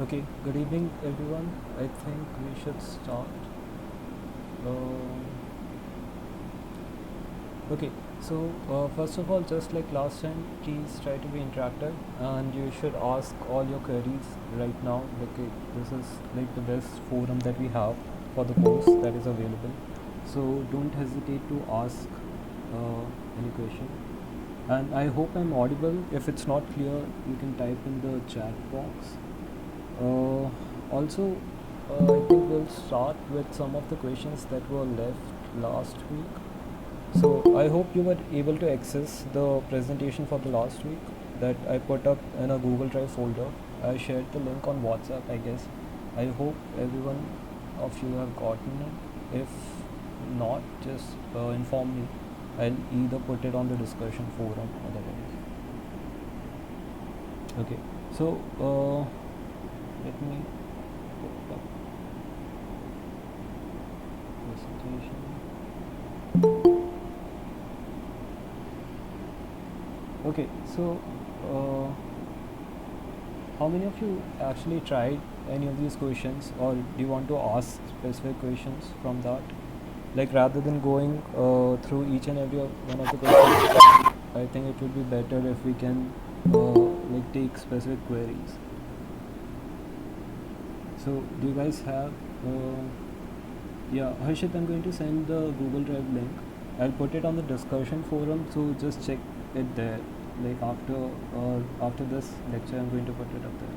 Okay, good evening everyone. I think we should start. Okay, so first of all, just like last time, please try to be interactive and you should ask all your queries right now. Like this is like the best forum that we have for the course that is available. So don't hesitate to ask any question. And I hope I'm audible. If it's not clear, you can type in the chat box. Also, I think we'll start with some of the questions that were left last week. So I hope you were able to access the presentation for the last week that I put up in a Google Drive folder. I shared the link on WhatsApp, I guess. I hope everyone of you have gotten it. If not, just inform me. I'll either put it on the discussion forum otherwise. Okay, so let me put up presentation. Okay, so how many of you actually tried any of these questions, or do you want to ask specific questions from that? Like rather than going through each and every one of the questions, I think it would be better if we can like take specific queries. So do you guys have yeah, Harshit, I'm going to send the Google Drive link. I'll put it on the discussion forum, so just check it there. Like after this lecture, I'm going to put it up there.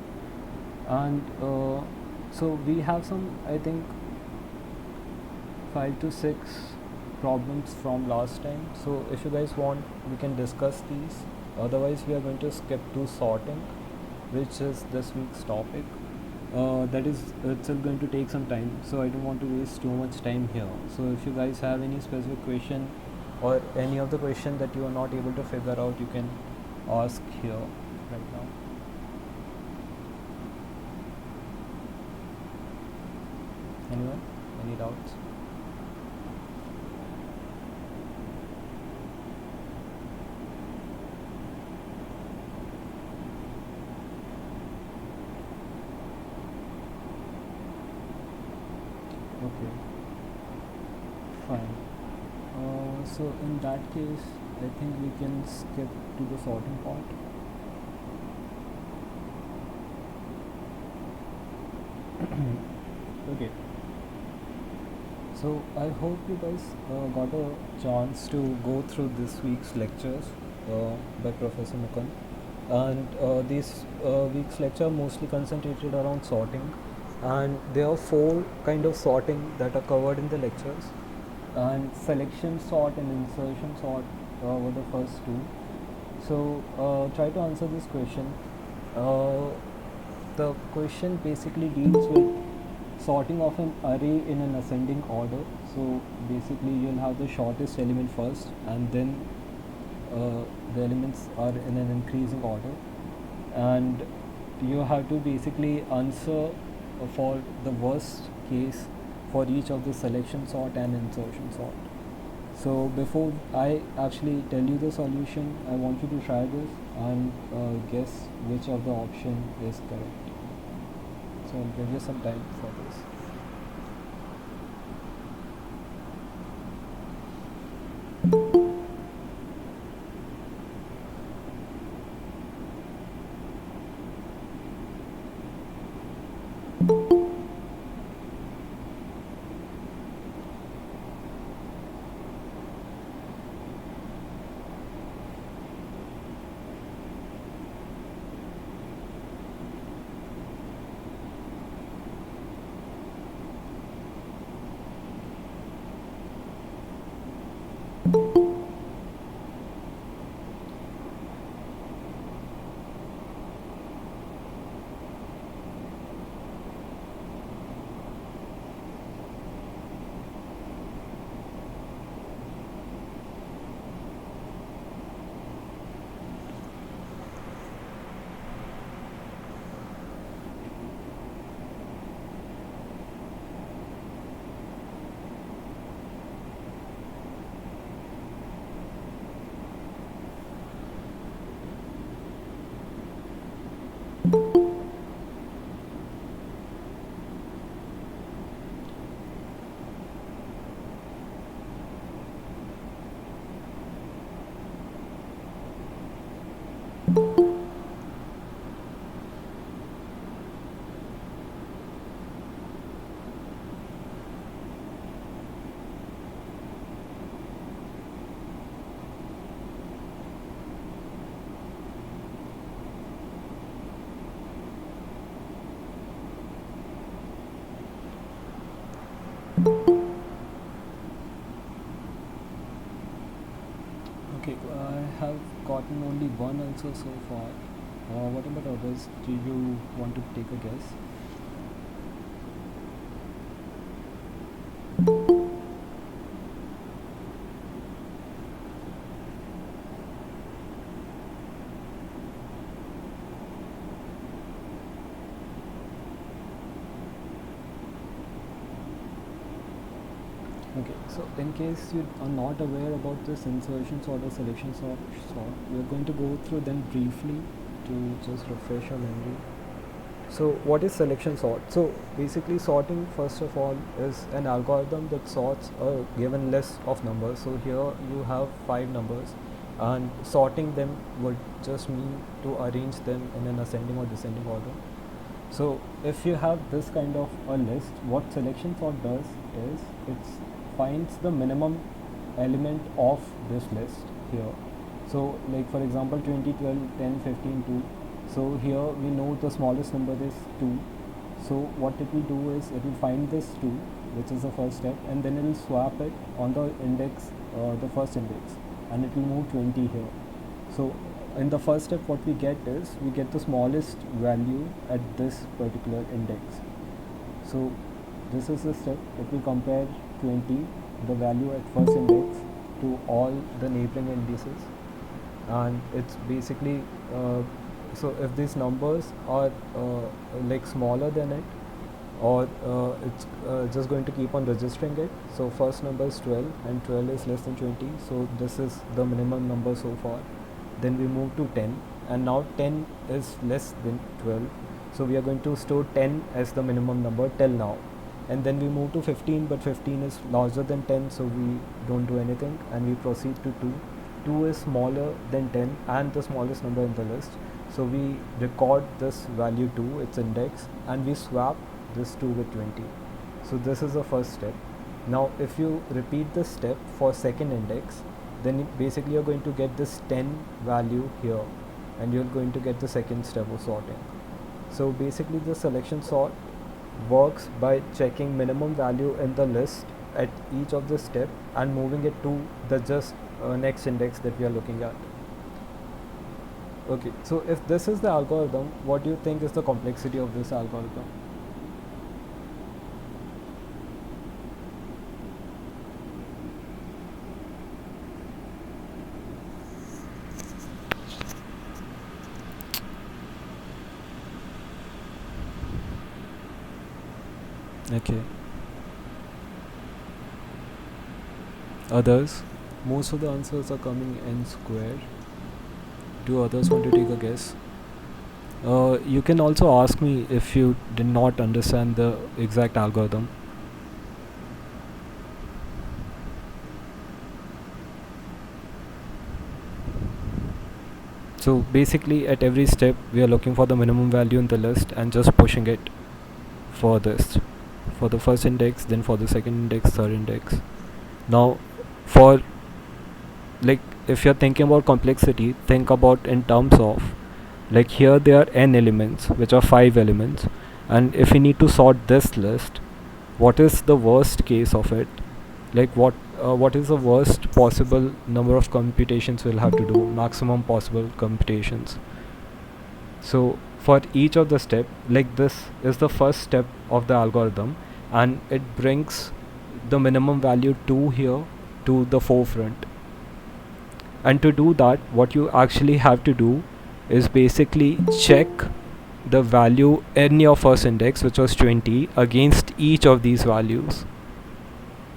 And so we have some, I think, 5 to 6 problems from last time. So if you guys want, we can discuss these. Otherwise, we are going to skip to sorting, which is this week's topic. That is itself going to take some time, so I don't want to waste too much time here. So if you guys have any specific question or any of the question that you are not able to figure out, you can ask here right now. Anyone? Any doubts? Okay, fine. So in that case, I think we can skip to the sorting part. Okay. So I hope you guys got a chance to go through this week's lectures by Professor Mukund. And this week's lecture mostly concentrated around sorting, and there are 4 kind of sorting that are covered in the lectures, and selection sort and insertion sort were the first 2. So try to answer this question. The question basically deals with sorting of an array in an ascending order. So basically you'll have the shortest element first, and then the elements are in an increasing order, and you have to basically answer for the worst case for each of the selection sort and insertion sort. So before I actually tell you the solution, I want you to try this and guess which of the option is correct. So I'll give you some time for this. Okay, I have gotten only one answer so far. What about others? Do you want to take a guess? Okay, so in case you are not aware about this insertion sort or selection sort, we are going to go through them briefly to just refresh our memory. So what is selection sort? So basically sorting, first of all, is an algorithm that sorts a given list of numbers. So here you have 5 numbers, and sorting them would just mean to arrange them in an ascending or descending order. So if you have this kind of a list, what selection sort does is it finds the minimum element of this list here. So like for example 20, 12, 10, 15, 2. So here we know the smallest number is 2. So what it will do is it will find this 2, which is the first step, and then it will swap it on the index, the first index, and it will move 20 here. So in the first step what we get is we get the smallest value at this particular index. So this is the step. It will compare 20, the value at first index, to all the neighboring indices, and it's basically so if these numbers are like smaller than it, or it's just going to keep on registering it. So first number is 12 and 12 is less than 20, so this is the minimum number so far. Then we move to 10, and now 10 is less than 12, so we are going to store 10 as the minimum number till now. And then we move to 15, but 15 is larger than 10, so we don't do anything, and we proceed to 2. 2 is smaller than 10 and the smallest number in the list, so we record this value 2, its index, and we swap this 2 with 20. So this is the first step. Now if you repeat this step for second index, then basically you're going to get this 10 value here, and you're going to get the second step of sorting. So basically the selection sort works by checking minimum value in the list at each of the step and moving it to the just next index that we are looking at. Okay, so if this is the algorithm, what do you think is the complexity of this algorithm? Okay. Others? Most of the answers are coming n square. Do others want to take a guess? You can also ask me if you did not understand the exact algorithm. So basically at every step we are looking for the minimum value in the list and just pushing it for this, for the first index, then for the second index, third index. Now for, like, if you're thinking about complexity, think about in terms of, like, here there are n elements, which are 5 elements, and if we need to sort this list, what is the worst case of it? Like what is the worst possible number of computations we'll have to do, maximum possible computations. So for each of the step, like this is the first step of the algorithm, and it brings the minimum value 2 here to the forefront. And to do that, what you actually have to do is basically check the value in your first index, which was 20, against each of these values.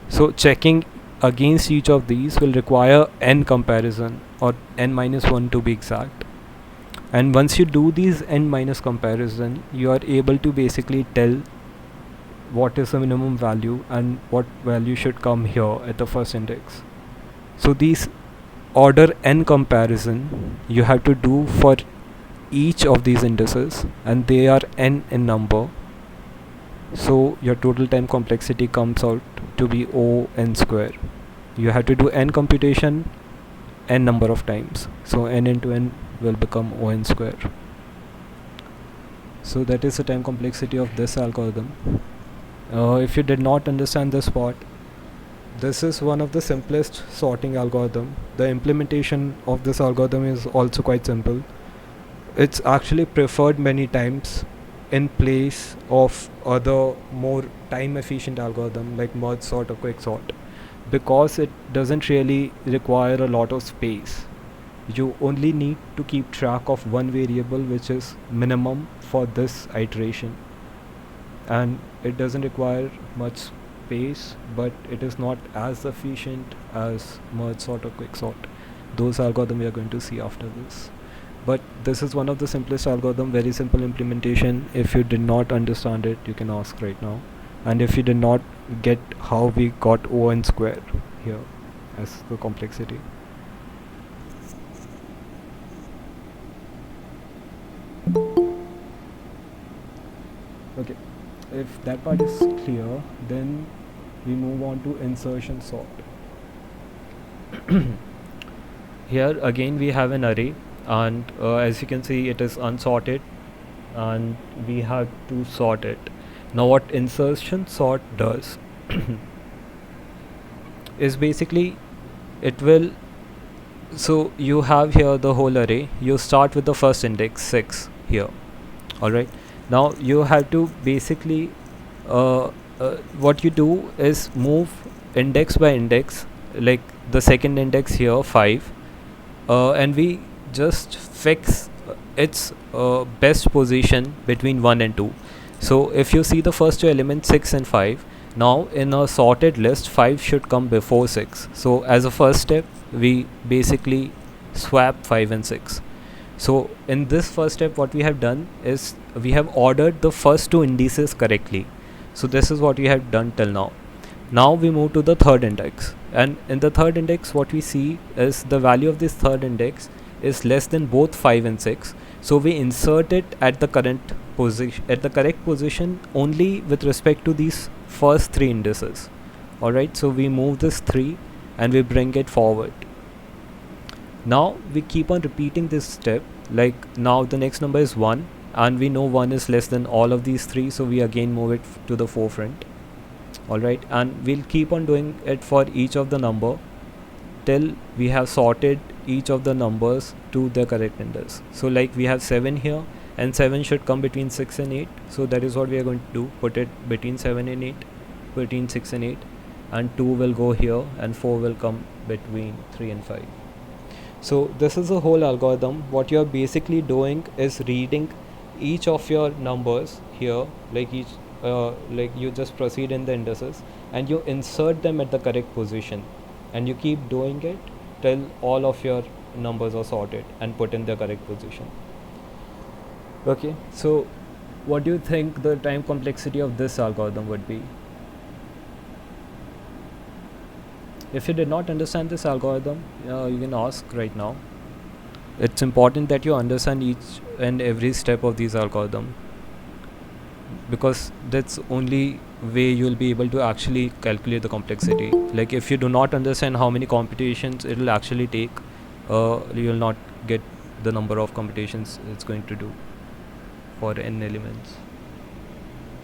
So checking against each of these will require n comparison, or n minus 1 to be exact. And once you do these n minus comparison, you are able to basically tell what is the minimum value and what value should come here at the first index. So these order n comparison you have to do for each of these indices, and they are n in number. So your total time complexity comes out to be O n square. You have to do n computation n number of times, so n into n will become O n square. So that is the time complexity of this algorithm. If you did not understand this part, this is one of the simplest sorting algorithm. The implementation of this algorithm is also quite simple. It's actually preferred many times in place of other more time efficient algorithm like merge sort or quick sort, because it doesn't really require a lot of space. You only need to keep track of one variable, which is minimum for this iteration, and it doesn't require much space, but it is not as efficient as merge sort or quick sort. Those algorithms we are going to see after this, but this is one of the simplest algorithm, very simple implementation. If you did not understand it, you can ask right now. And if you did not get how we got O(n) square here as the complexity. Okay, if that part is clear, then we move on to insertion sort. Here again we have an array, and as you can see it is unsorted, and we have to sort it. Now what insertion sort does is basically it will, so you have here the whole array. You start with the first index 6 here, alright. Now you have to basically what you do is move index by index, like the second index here 5, and we just fix its best position between 1 and 2. So if you see the first two elements 6 and 5, now in a sorted list 5 should come before 6. So as a first step we basically swap 5 and 6. So in this first step what we have done is we have ordered the first two indices correctly. So this is what we have done till now. Now we move to the third index, and in the third index what we see is the value of this third index is less than both 5 and 6. So we insert it at the current position, at the correct position, only with respect to these first three indices. Alright, so we move this 3 and we bring it forward. Now we keep on repeating this step, like now the next number is 1 and we know 1 is less than all of these 3, so we again move it to the forefront. Alright, and we'll keep on doing it for each of the number till we have sorted each of the numbers to the correct index. So like we have 7 here, and 7 should come between 6 and 8, so that is what we are going to do, put it between 7 and 8, between 6 and 8, and 2 will go here and 4 will come between 3 and 5. So this is the whole algorithm. What you are basically doing is reading each of your numbers here, like each like you just proceed in the indices and you insert them at the correct position, and you keep doing it till all of your numbers are sorted and put in the correct position. Okay, so what do you think the time complexity of this algorithm would be? If you did not understand this algorithm, you can ask right now. It's important that you understand each and every step of these algorithm, because that's only way you'll be able to actually calculate the complexity. Like if you do not understand how many computations it will actually take, you will not get the number of computations it's going to do for n elements.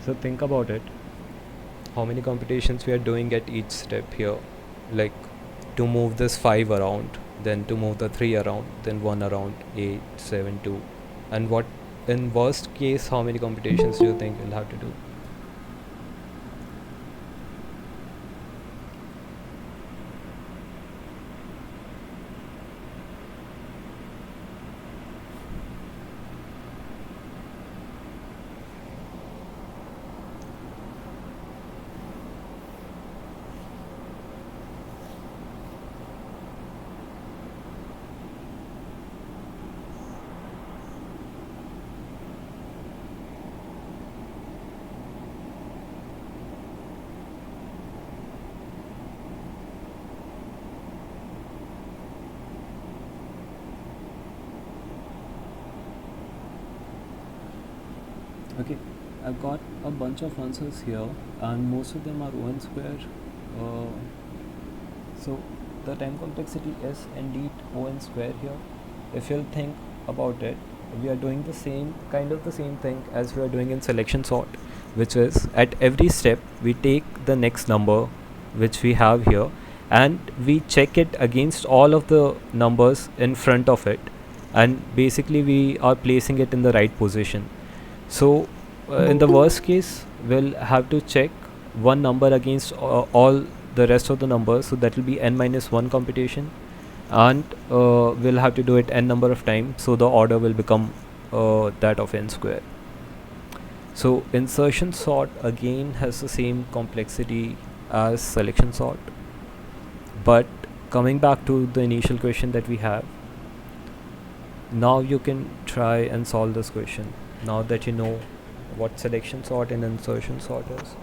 So think about it, how many computations we are doing at each step here, like to move this 5 around, then to move the 3 around, then 1 around, 8, 7, 2, and what in worst case how many computations do you think you'll have to do? Okay, I've got a bunch of answers here, and most of them are O(n) square. So the time complexity is indeed O(n) square here. If you'll think about it, we are doing the same thing as we are doing in selection sort, which is at every step we take the next number, which we have here, and we check it against all of the numbers in front of it, and basically we are placing it in the right position. So in the worst case, we'll have to check one number against all the rest of the numbers, so that will be n minus 1 computation, and we'll have to do it n number of times, so the order will become that of n square. So insertion sort again has the same complexity as selection sort, but coming back to the initial question that we have, now you can try and solve this question. Now that you know what selection sort and insertion sort is,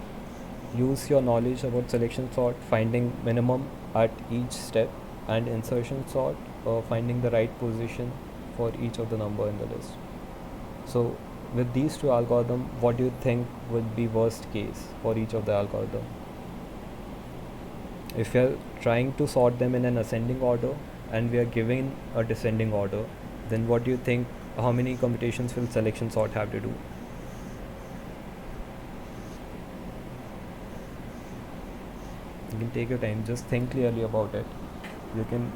use your knowledge about selection sort, finding minimum at each step, and insertion sort, finding the right position for each of the number in the list. So with these two algorithms, what do you think would be worst case for each of the algorithm? If we are trying to sort them in an ascending order and we are giving a descending order, then what do you think, how many computations will selection sort have to do? You can take your time, just think clearly about it. You can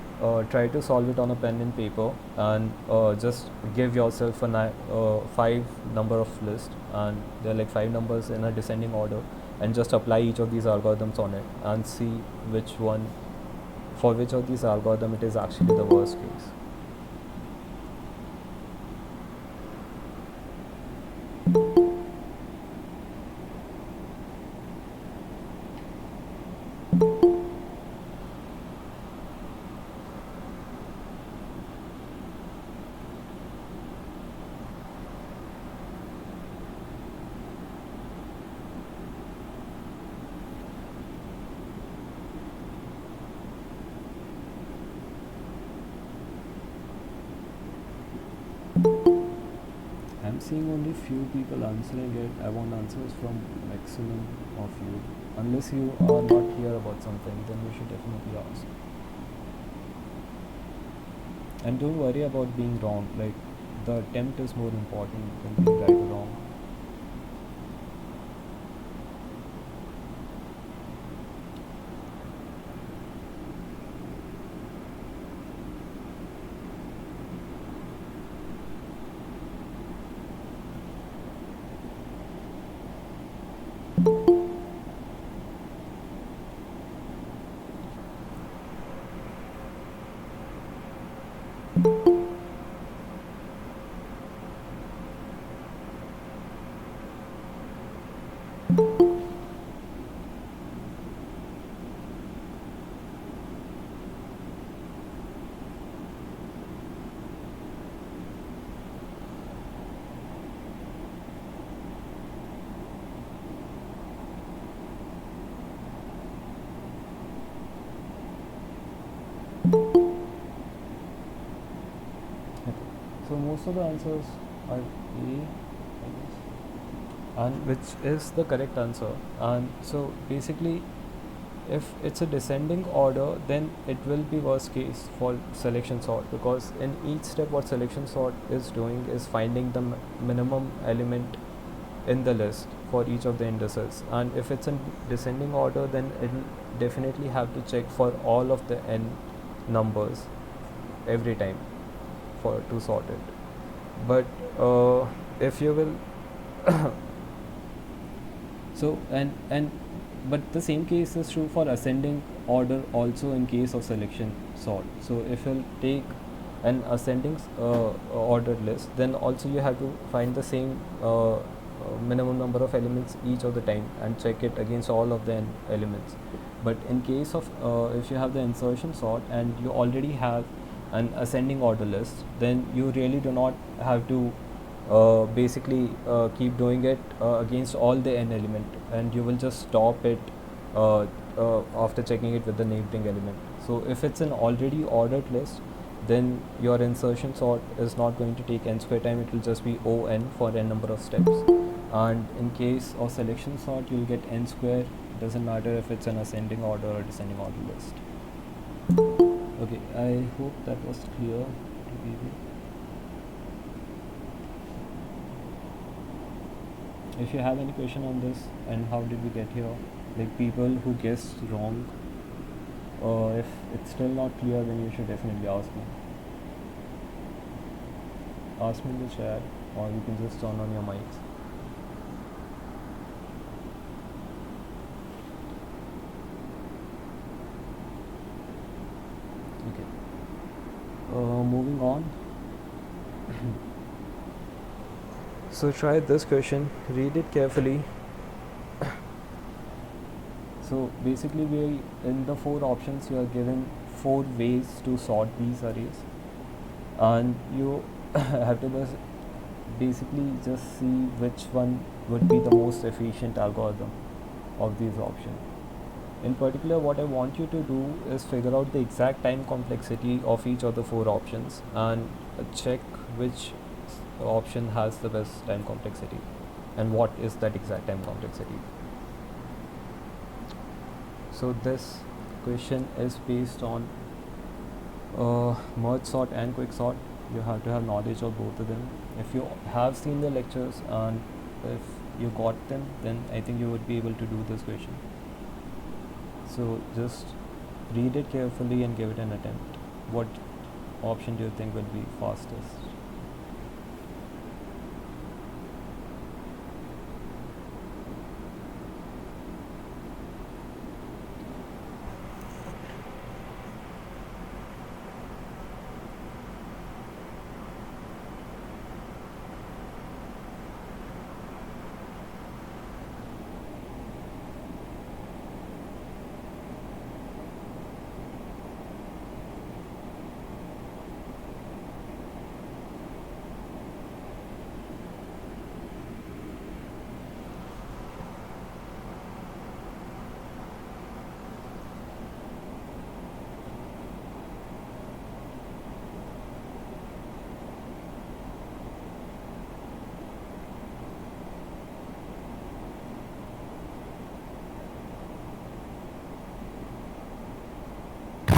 try to solve it on a pen and paper, and just give yourself a 5 number of list, and there are like 5 numbers in a descending order, and just apply each of these algorithms on it and see which one, for which of these algorithm it is actually the worst case. I'm seeing only few people answering it. I want answers from maximum of you. Unless you are not clear about something, then you should definitely ask. And don't worry about being wrong. Like, the attempt is more important than being right or wrong. So most of the answers are A, I guess, and which is the correct answer. And so basically, if it's a descending order, then it will be worst case for selection sort, because in each step what selection sort is doing is finding the minimum element in the list for each of the indices. And if it's in descending order, then it'll definitely have to check for all of the n numbers every time for to sort it. But if you will so and but the same case is true for ascending order also in case of selection sort. So if you'll take an ascending ordered list, then also you have to find the same minimum number of elements each of the time and check it against all of the n elements. But in case of if you have the insertion sort and you already have an ascending order list, then you really do not have to basically keep doing it against all the n element, and you will just stop it after checking it with the neighboring element. So if it's an already ordered list, then your insertion sort is not going to take n square time, it will just be O(n) for n number of steps. And in case of selection sort, you'll get n square, doesn't matter if it's an ascending order or descending order list. Okay, I hope that was clear to people. If you have any question on this and how did we get here, like people who guessed wrong. If it's still not clear, then you should definitely ask me. Ask me in the chat, or you can just turn on your mics. Okay. Moving on. So try this question, read it carefully. So basically, we in the four options you are given four ways to sort these arrays, and you have to basically just see which one would be the most efficient algorithm of these options. In particular, what I want you to do is figure out the exact time complexity of each of the four options and check which option has the best time complexity and what is that exact time complexity. So this question is based on merge sort and quick sort. You have to have knowledge of both of them. If you have seen the lectures and if you got them, then I think you would be able to do this question. So just read it carefully and give it an attempt. What option do you think will be fastest?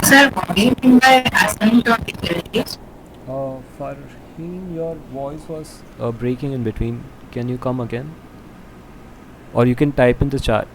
Sir, what do you mean by asymptotically? Farheen, your voice was breaking in between. Can you come again? Or you can type in the chat.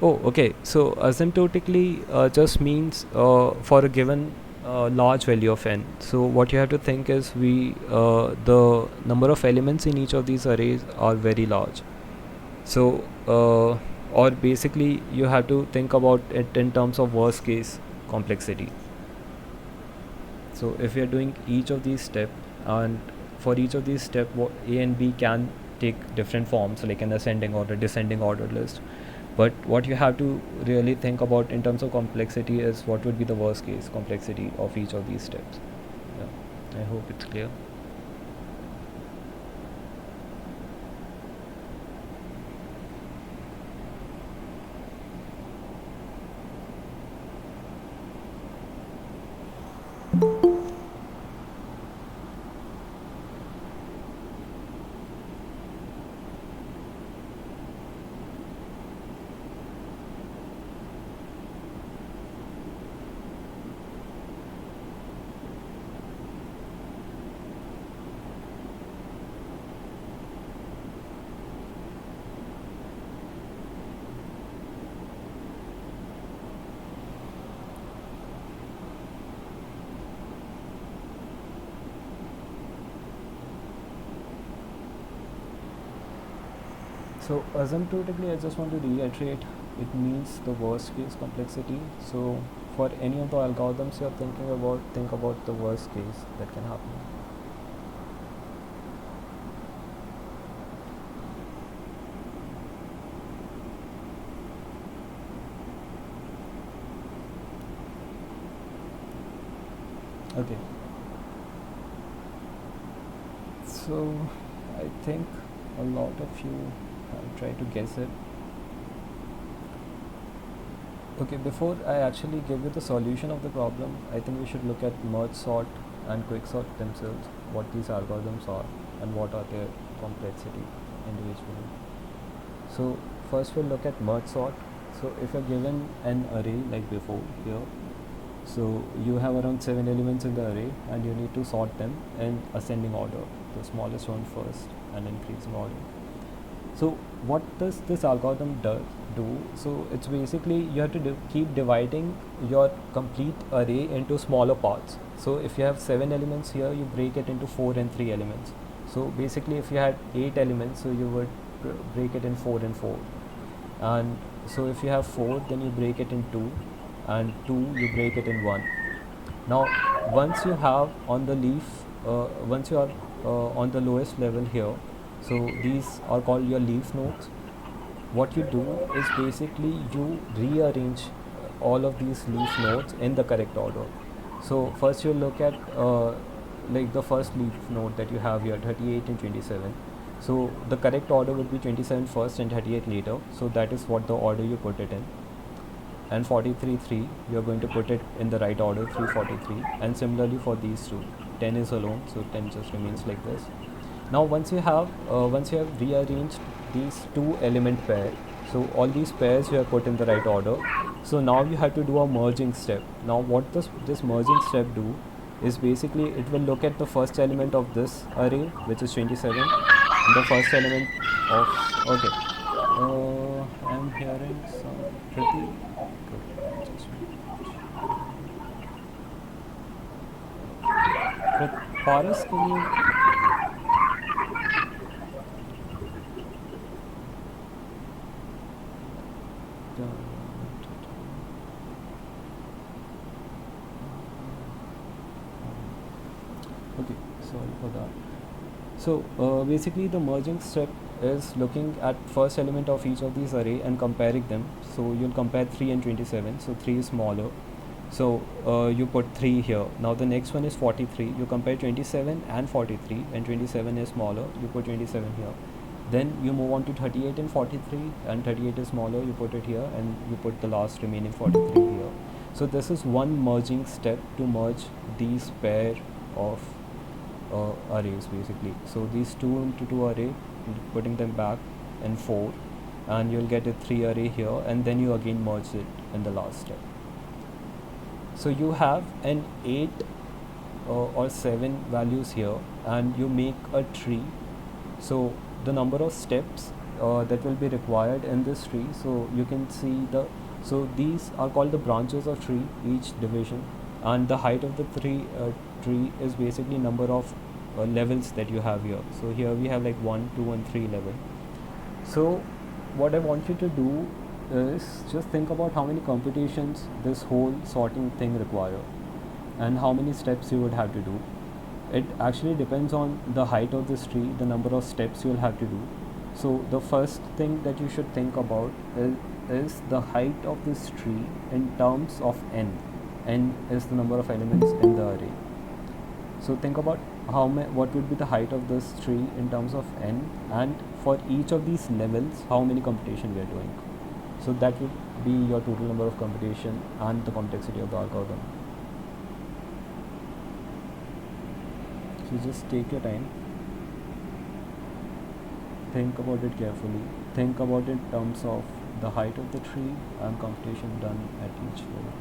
Oh, okay. So asymptotically just means for a given large value of n. So what you have to think is the number of elements in each of these arrays are very large. So or basically you have to think about it in terms of worst case complexity. So if we are doing each of these steps, and for each of these steps, A and B can take different forms, like an ascending order, descending order list. But what you have to really think about in terms of complexity is what would be the worst case complexity of each of these steps. Yeah, I hope it's clear. So asymptotically, I just want to reiterate, it means the worst case complexity. So for any of the algorithms you're thinking about, think about the worst case that can happen. Okay. So I think a lot of you have tried to guess it. Okay, before I actually give you the solution of the problem, I think we should look at merge sort and quicksort themselves what these algorithms are and what are their complexity individually. So first we'll look at merge sort. So if you're given an array like before here, so you have around 7 elements in the array and you need to sort them in ascending order, the smallest one first and increasing order. So what does this algorithm do? So it's basically you have to keep dividing your complete array into smaller parts. So if you have 7 elements here, you break it into 4 and 3 elements. So basically if you had 8 elements, so you would break it in 4 and 4. And so if you have 4, then you break it in 2, and 2 you break it in 1. Now once you have on the leaf, once you are on the lowest level here, so these are called your leaf nodes. What you do is basically you rearrange all of these leaf nodes in the correct order. So first you look at like the first leaf node that you have here, 38 and 27. So the correct order would be 27 first and 38 later. So that is what the order you put it in. And 43 3, you're going to put it in the right order, 343. And similarly for these two, 10 is alone, so 10 just remains like this. Now once you have rearranged these two element pair, so all these pairs you have put in the right order. So now you have to do a merging step. Now what does this merging step do is basically it will look at the first element of this array, which is 27, and the first element of, okay, I'm hearing some pretty good, just Paras, can you okay, sorry for that. So basically the merging step is looking at first element of each of these array and comparing them. So you'll compare 3 and 27. So 3 is smaller, so you put 3 here. Now the next one is 43. You compare 27 and 43, and 27 is smaller, you put 27 here. Then you move on to 38 and 43, and 38 is smaller, you put it here, and you put the last remaining 43 here. So this is one merging step to merge these pair of arrays basically. So these 2 into 2 array, putting them back in 4, and you'll get a 3 array here, and then you again merge it in the last step. So you have an 8 or 7 values here, and you make a tree. So the number of steps that will be required in this tree, so you can see so these are called the branches of tree, each division, and the height of the tree is basically number of levels that you have here. So here we have like 1, 2 and 3 level. So what I want you to do is just think about how many computations this whole sorting thing require and how many steps you would have to do. It actually depends on the height of this tree, the number of steps you'll have to do. So the first thing that you should think about is the height of this tree in terms of n. N is the number of elements in the array. So think about what would be the height of this tree in terms of n, and for each of these levels how many computation we are doing. So that would be your total number of computation and the complexity of the algorithm. So just take your time, think about it carefully, think about it in terms of the height of the tree and computation done at each level.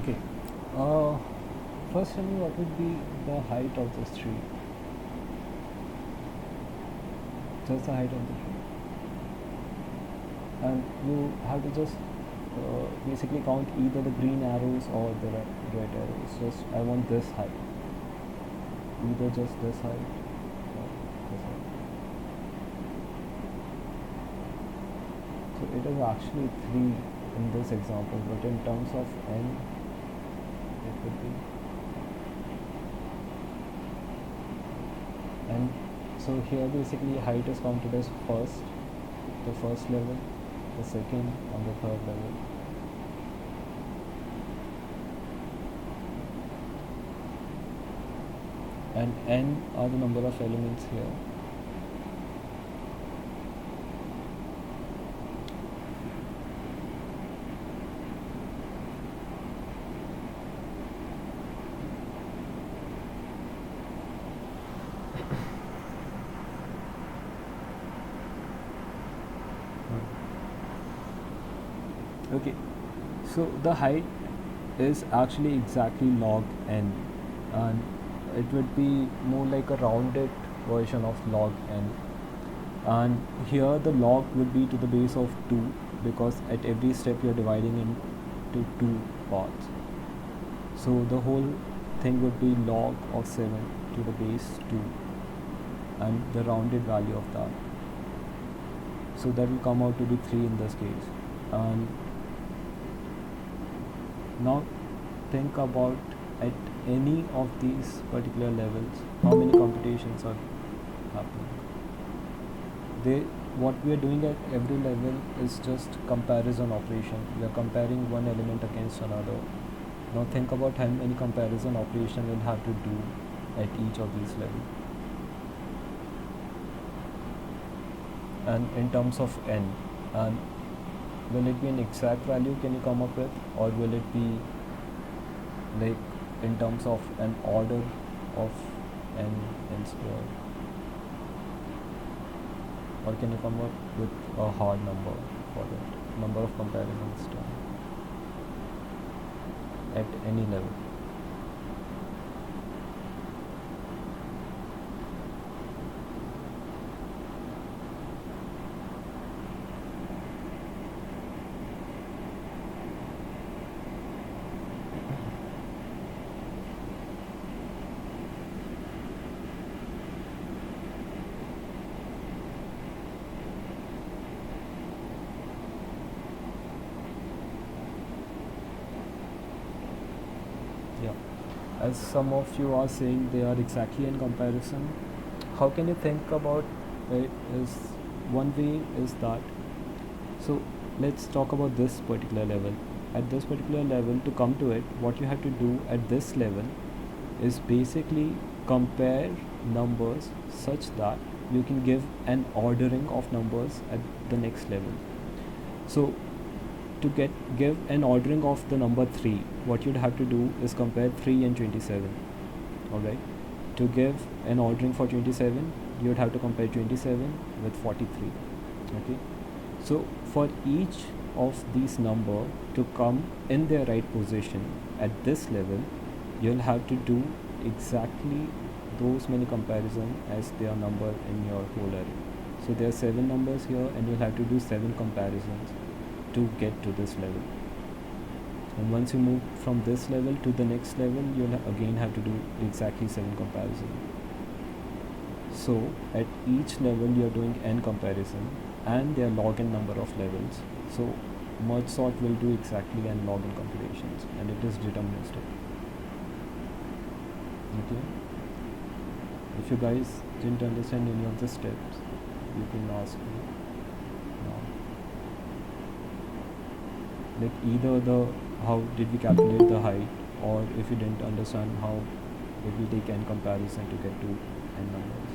Okay. Uh, First, tell me what would be the height of this tree? Just the height of the tree. And you have to just basically count either the green arrows or the red arrows. Just I want this height. Either just this height or this height. So it is actually 3 in this example, but in terms of n, it would be. And so here basically height is counted as the first level, the second and the third level. And n are the number of elements here. Okay, so the height is actually exactly log n, and it would be more like a rounded version of log n. And here the log would be to the base of 2, because at every step you're dividing into 2 parts. So the whole thing would be log of 7 to the base 2, and the rounded value of that. So that will come out to be 3 in this case. And now think about at any of these particular levels, how many computations are happening. What we are doing at every level is just comparison operation. We are comparing one element against another. Now think about how many comparison operation we'll have to do at each of these levels. And in terms of n, and will it be an exact value can you come up with, or will it be like in terms of an order of n squared, or can you come up with a hard number for that number of comparisons done at any level? Yeah, as some of you are saying they are exactly in comparison, how can you think about it is one way is that, so let's talk about this particular level. At this particular level, to come to it, what you have to do at this level is basically compare numbers such that you can give an ordering of numbers at the next level. So to give an ordering of the number 3, what you'd have to do is compare 3 and 27. Alright, to give an ordering for 27, you'd have to compare 27 with 43. Okay, so for each of these number to come in their right position at this level, you'll have to do exactly those many comparison as their number in your whole array. So there are 7 numbers here, and you'll have to do 7 comparisons to get to this level. And once you move from this level to the next level, you'll again have to do exactly 7 comparisons. So at each level you're doing n comparison, and there are log n number of levels. So merge sort will do exactly n log n computations, and it is deterministic. Okay, if you guys didn't understand any of the steps, you can ask me now. Like either the how did we calculate the height, or if you didn't understand how did we take n comparison to get to n numbers.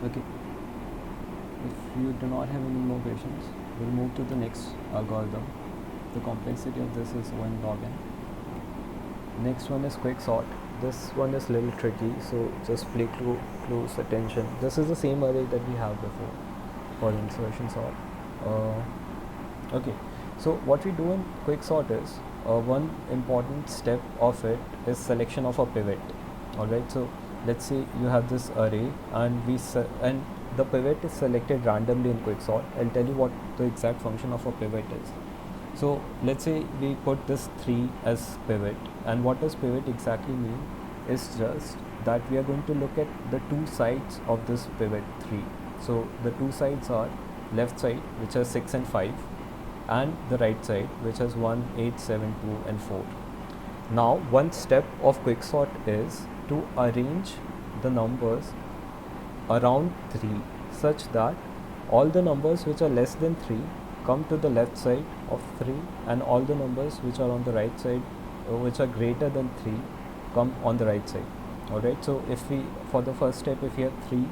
Okay, if you do not have any more questions, we'll move to the next algorithm. The complexity of this is 1 log n. Next one is quick sort. This one is little tricky, so just pay close attention. This is the same array that we have before for insertion sort. Okay, so what we do in quick sort is one important step of it is selection of a pivot. Alright, so let's say you have this array and and the pivot is selected randomly in quick sort. I'll tell you what the exact function of a pivot is. So let's say we put this 3 as pivot, and what does pivot exactly mean is just that we are going to look at the two sides of this pivot 3. So the two sides are left side, which has 6 and 5, and the right side, which has 1, 8, 7, 2 and 4. Now one step of quicksort is to arrange the numbers around 3 such that all the numbers which are less than 3 come to the left side of 3, and all the numbers which are on the right side which are greater than 3 come on the right side. Alright, so if we, for the first step, if we have 3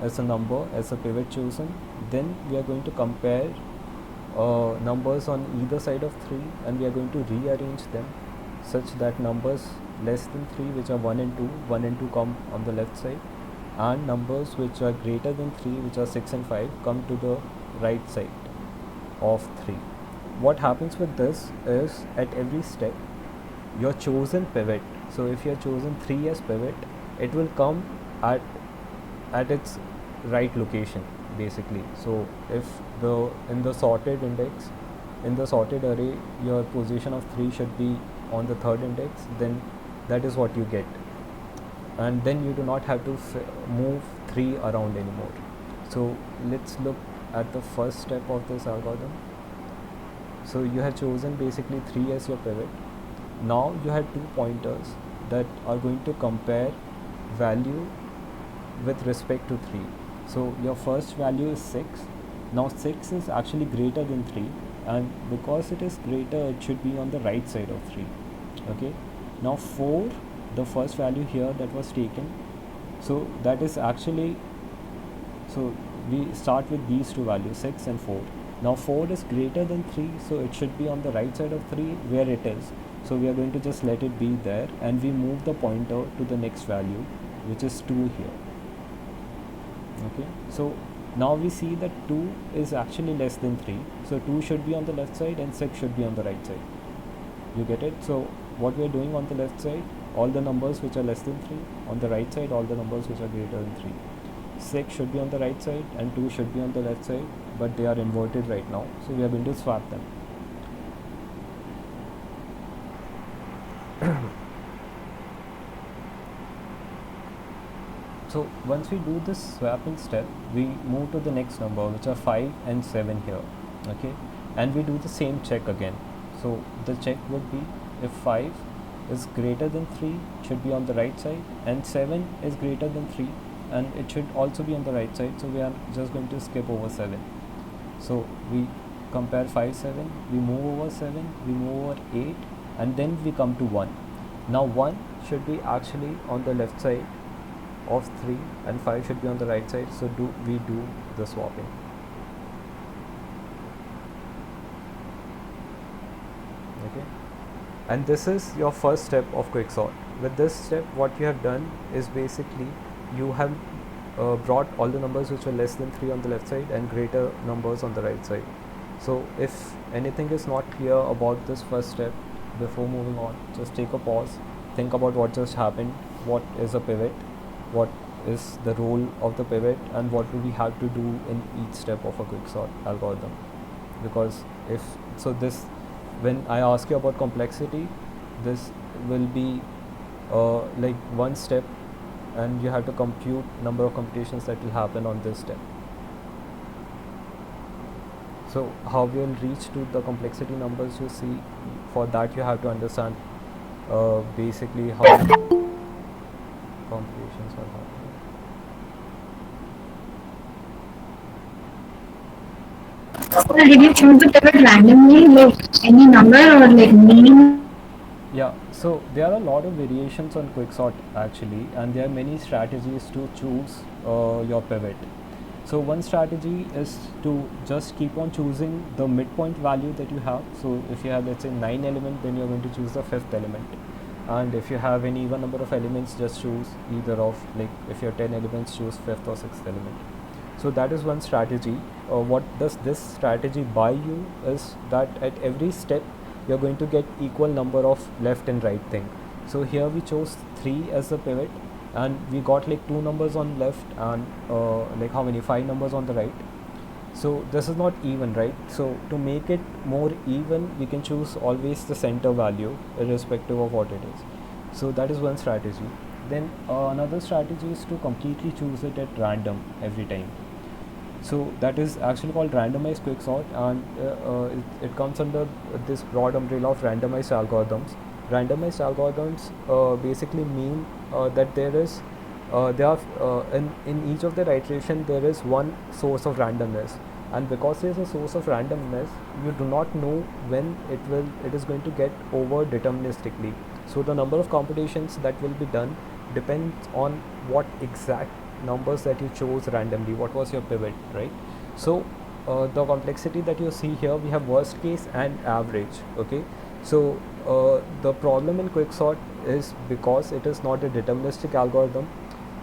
as a number, as a pivot chosen, then we are going to compare numbers on either side of 3, and we are going to rearrange them such that numbers less than 3, which are 1 and 2 come on the left side, and numbers which are greater than 3, which are 6 and 5, come to the right side of 3. What happens with this is at every step your chosen pivot, so if you have chosen 3 as pivot, it will come at its right location basically. So if in the sorted index, in the sorted array, your position of 3 should be on the third index, then that is what you get, and then you do not have to move 3 around anymore. So let's look at the first step of this algorithm. So you have chosen basically 3 as your pivot. Now you have 2 pointers that are going to compare value with respect to 3. So your first value is 6. Now 6 is actually greater than 3, and because it is greater, it should be on the right side of 3. Okay, now 4, the first value here that was taken, so that is actually, so we start with these two values, 6 and 4. Now 4 is greater than 3, so it should be on the right side of 3 where it is. So we are going to just let it be there, and we move the pointer to the next value, which is 2 here. Okay, so now we see that 2 is actually less than 3, so 2 should be on the left side and 6 should be on the right side. You get it? So what we are doing on the left side, all the numbers which are less than 3, on the right side all the numbers which are greater than 3. 6 should be on the right side and 2 should be on the left side, but they are inverted right now, so we are going to swap them. So once we do this swapping step, we move to the next number, which are 5 and 7 here. Okay, and we do the same check again. So the check would be, if 5 is greater than 3, it should be on the right side, and 7 is greater than 3, and it should also be on the right side, so we are just going to skip over 7. So we compare 5, 7, we move over 7, we move over 8, and then we come to 1. Now 1 should be actually on the left side of 3, and 5 should be on the right side, so we do the swapping. Okay, and this is your first step of quicksort. With this step, what you have done is basically you have brought all the numbers which are less than 3 on the left side and greater numbers on the right side. So if anything is not clear about this first step, before moving on, just take a pause, think about what just happened, what is a pivot, what is the role of the pivot, and what do we have to do in each step of a quicksort algorithm. Because if so, this, when I ask you about complexity, this will be like one step, and you have to compute number of computations that will happen on this step. So how we will reach to the complexity numbers, you see, for that you have to understand basically how computations are happening. So did you choose the pivot randomly, like any number or like meaning? Yeah, so there are a lot of variations on quicksort actually, and there are many strategies to choose your pivot. So one strategy is to just keep on choosing the midpoint value that you have. So if you have, let's say, 9 element, then you're going to choose the fifth element. And if you have an even number of elements, just choose either of, like if you have 10 elements, choose fifth or sixth element. So that is one strategy. What does this strategy buy you is that at every step you're going to get equal number of left and right thing. So here we chose 3 as the pivot, and we got like 2 numbers on left and like how many, 5 numbers on the right. So this is not even, right? So to make it more even, we can choose always the center value irrespective of what it is. So that is one strategy. Then another strategy is to completely choose it at random every time. So that is actually called randomized quicksort, and it comes under this broad umbrella of randomized algorithms. Randomized algorithms basically mean that there are in each of the iteration there is one source of randomness, and because there is a source of randomness, you do not know when it is going to get over deterministically. So the number of computations that will be done depends on what exact numbers that you chose randomly, what was your pivot, right? So the complexity that you see here, we have worst case and average. Okay, so the problem in quicksort is because it is not a deterministic algorithm,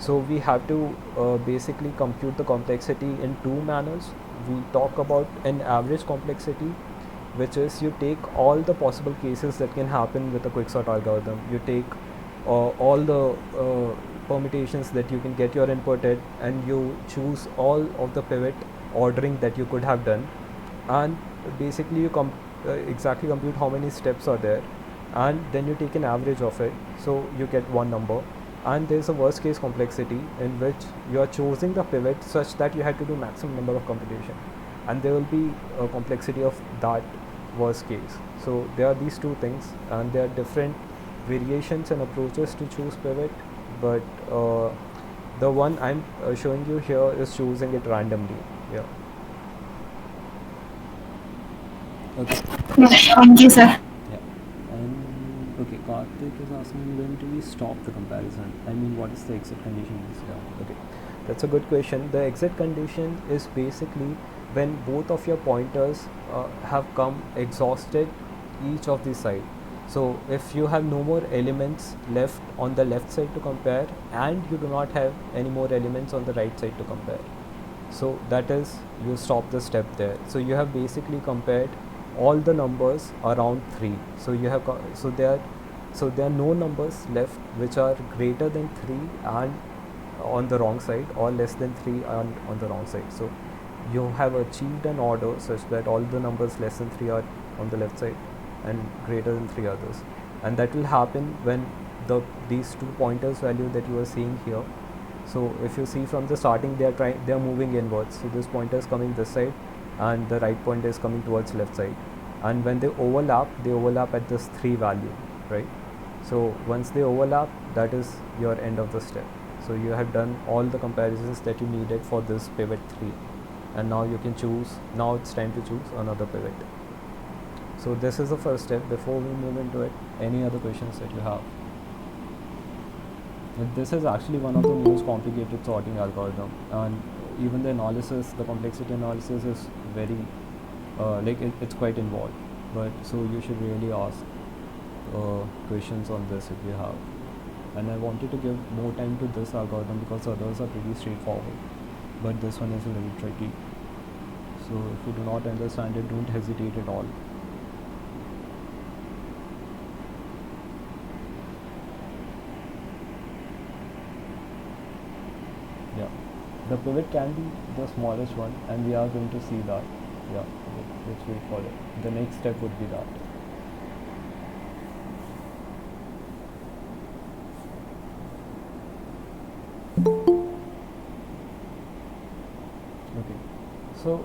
so we have to basically compute the complexity in two manners. We talk about an average complexity, which is you take all the possible cases that can happen with a quicksort algorithm. You take all the permutations that you can get your input at, and you choose all of the pivot ordering that you could have done, and basically you exactly compute how many steps are there, and then you take an average of it, so you get one number. And there is a worst case complexity in which you are choosing the pivot such that you had to do maximum number of computation, and there will be a complexity of that worst case. So there are these two things, and there are different variations and approaches to choose pivot, but the one I'm showing you here is choosing it randomly. Yeah. Okay. Thank you, sir. Yeah. And okay, Karthik is asking, when do we stop the comparison? I mean, what is the exit condition? Yeah. Okay, that's a good question. The exit condition is basically when both of your pointers have come exhausted each of the side. So if you have no more elements left on the left side to compare, and you do not have any more elements on the right side to compare, so that is, you stop the step there. So you have basically compared all the numbers around 3. So you have so there are no numbers left which are greater than 3 and on the wrong side, or less than 3 and on the wrong side. So you have achieved an order such that all the numbers less than 3 are on the left side and greater than 3 others, and that will happen when these two pointers value that you are seeing here. So if you see from the starting, they are moving inwards. So this pointer is coming this side, and the right pointer is coming towards left side. And when they overlap at this 3 value, right? So once they overlap, that is your end of the step. So you have done all the comparisons that you needed for this pivot 3, and now you can choose. Now it's time to choose another pivot. So this is the first step. Before we move into it, any other questions that you have? This is actually one of the most complicated sorting algorithm, and even the analysis, the complexity analysis is very it's quite involved. But so you should really ask questions on this if you have. And I wanted to give more time to this algorithm because others are pretty straightforward, but this one is a little tricky. So if you do not understand it, don't hesitate at all. Yeah, the pivot can be the smallest one, and we are going to see that. Yeah, let's wait for it. The next step would be that. Okay, so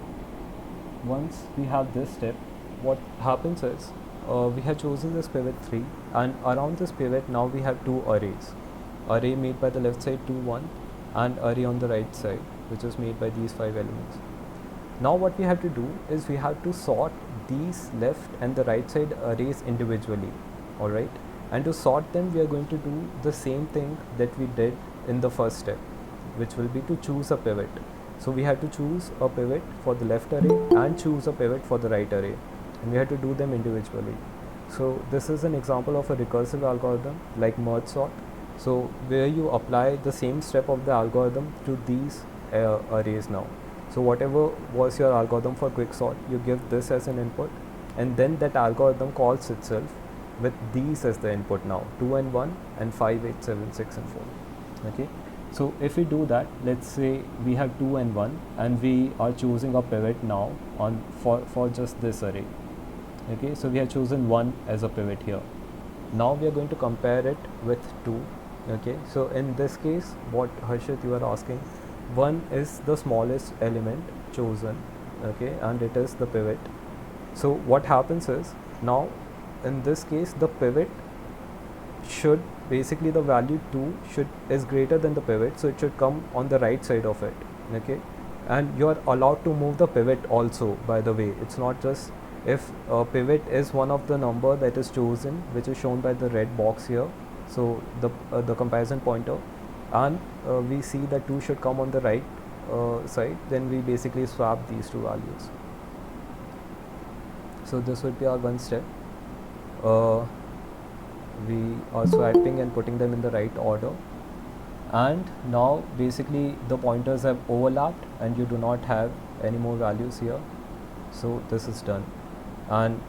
once we have this step, what happens is we have chosen this pivot 3, and around this pivot now we have two arrays. Array made by the left side 2 1, and array on the right side, which is made by these 5 elements. Now what we have to do is we have to sort these left and the right side arrays individually. Alright, And to sort them, we are going to do the same thing that we did in the first step, which will be to choose a pivot. So we have to choose a pivot for the left array and choose a pivot for the right array, and we have to do them individually. So this is an example of a recursive algorithm like merge sort. So where you apply the same step of the algorithm to these arrays now. So whatever was your algorithm for quicksort, you give this as an input, and then that algorithm calls itself with these as the input now, 2 and 1 and 5, 8, 7, 6 and 4. Okay. So if we do that, let's say we have 2 and 1 and we are choosing a pivot now on for just this array. Okay, so we have chosen 1 as a pivot here. Now we are going to compare it with 2. Okay, so in this case, what Harshit you are asking, 1 is the smallest element chosen, okay, and it is the pivot. So what happens is, now in this case the pivot should basically, the value 2 is greater than the pivot, so it should come on the right side of it. Okay, and you are allowed to move the pivot also, by the way. It's not just if a pivot is one of the number that is chosen, which is shown by the red box here, so the comparison pointer, and we see that 2 should come on the right side, then we basically swap these two values. So this would be our one step. We are swapping and putting them in the right order, and now basically the pointers have overlapped and you do not have any more values here. So this is done. And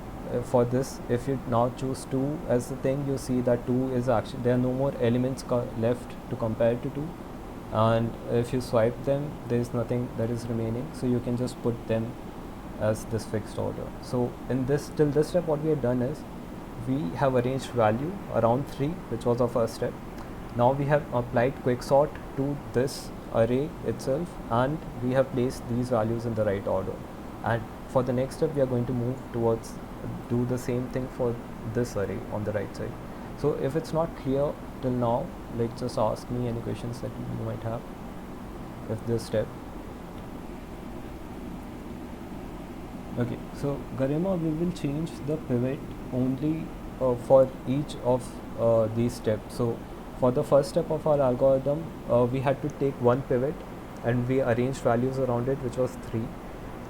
for this, if you now choose 2 as the thing, you see that 2 is actually, there are no more elements left to compare to 2, and if you swipe them, there is nothing that is remaining, so you can just put them as this fixed order. So in this, till this step, what we have done is we have arranged value around 3, which was our first step. Now we have applied quicksort to this array itself, and we have placed these values in the right order. And for the next step, we are going to move towards do the same thing for this array on the right side. So if it's not clear till now, like, just ask me any questions that you might have if this step. Okay, so Garima, we will change the pivot only for each of these steps. So for the first step of our algorithm, we had to take one pivot and we arranged values around it, which was 3.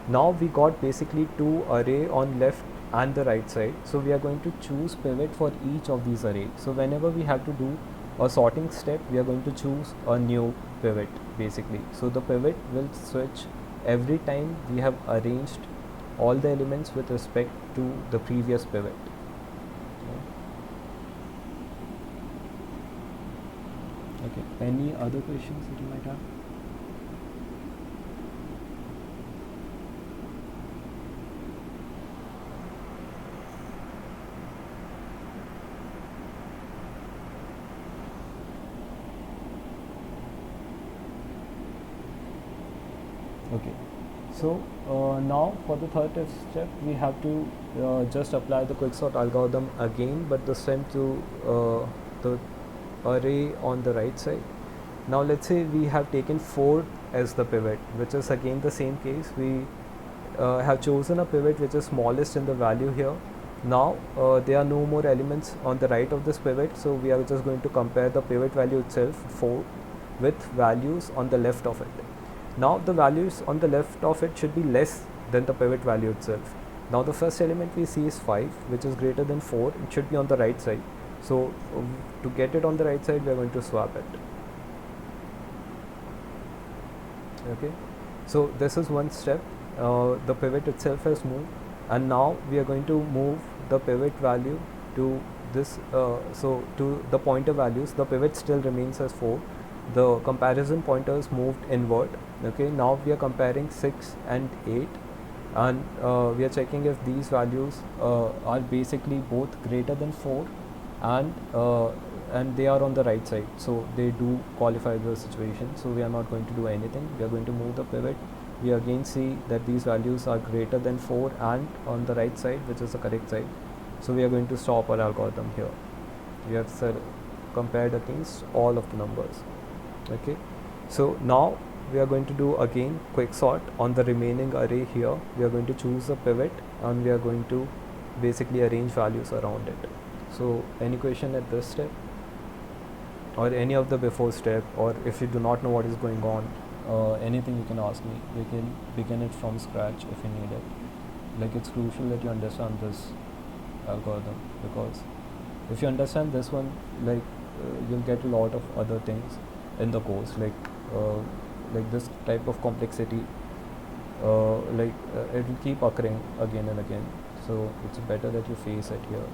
Now we got basically 2 array on left and the right side, so we are going to choose pivot for each of these arrays. So whenever we have to do a sorting step, we are going to choose a new pivot basically. So the pivot will switch every time we have arranged all the elements with respect to the previous pivot. Okay, any other questions that you might have? Okay, so now for the third step, we have to just apply the quicksort algorithm again, but this time to the array on the right side. Now let's say we have taken 4 as the pivot, which is again the same case. We have chosen a pivot which is smallest in the value here. Now there are no more elements on the right of this pivot, so we are just going to compare the pivot value itself, 4, with values on the left of it. Now the values on the left of it should be less than the pivot value itself. Now the first element we see is 5, which is greater than 4. It should be on the right side. So to get it on the right side, we are going to swap it. Okay, so this is one step. The pivot itself has moved, and now we are going to move the pivot value to this. So to the pointer values, the pivot still remains as 4. The comparison pointers moved inward. Okay, now we are comparing 6 and 8, and we are checking if these values are basically both greater than 4, and they are on the right side, so they do qualify the situation. So we are not going to do anything. We are going to move the pivot. We again see that these values are greater than 4 and on the right side, which is the correct side. So we are going to stop our algorithm here. We have compared against all of the numbers. Okay, so now we are going to do again quicksort on the remaining array here. We are going to choose a pivot and we are going to basically arrange values around it. So any question at this step or any of the before step, or if you do not know what is going on, anything you can ask me. We can begin it from scratch if you need it. Like, it's crucial that you understand this algorithm, because if you understand this one, like, you'll get a lot of other things in the course, like this type of complexity, it will keep occurring again and again, so it's better that you face it here.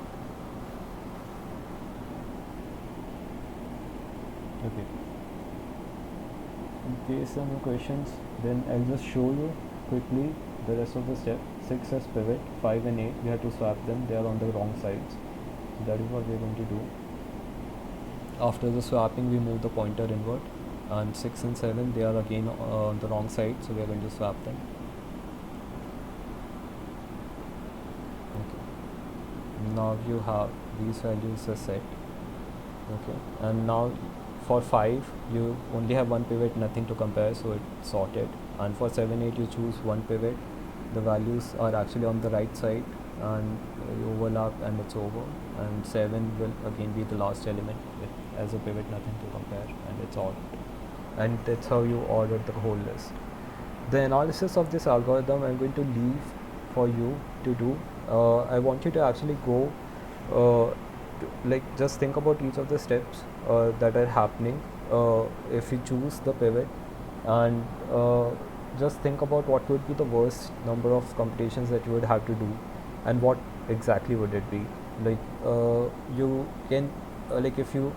Okay, in case any questions, then I'll just show you quickly the rest of the step. 6 as pivot, 5 and 8 we have to swap them, they are on the wrong sides, so that is what we're going to do. After the swapping, we move the pointer inward, and 6 and 7 they are again on the wrong side, so we are going to swap them. Okay, now you have these values are set. Okay, and now for 5 you only have one pivot, nothing to compare, so it's sorted. And for 7, 8 you choose one pivot, the values are actually on the right side, and you overlap and it's over. And 7 will again be the last element as a pivot, nothing to compare, and it's all. And that's how you order the whole list. The analysis of this algorithm I'm going to leave for you to do. I want you to actually go just think about each of the steps that are happening if you choose the pivot, and just think about what would be the worst number of computations that you would have to do, and what exactly would it be. You can if you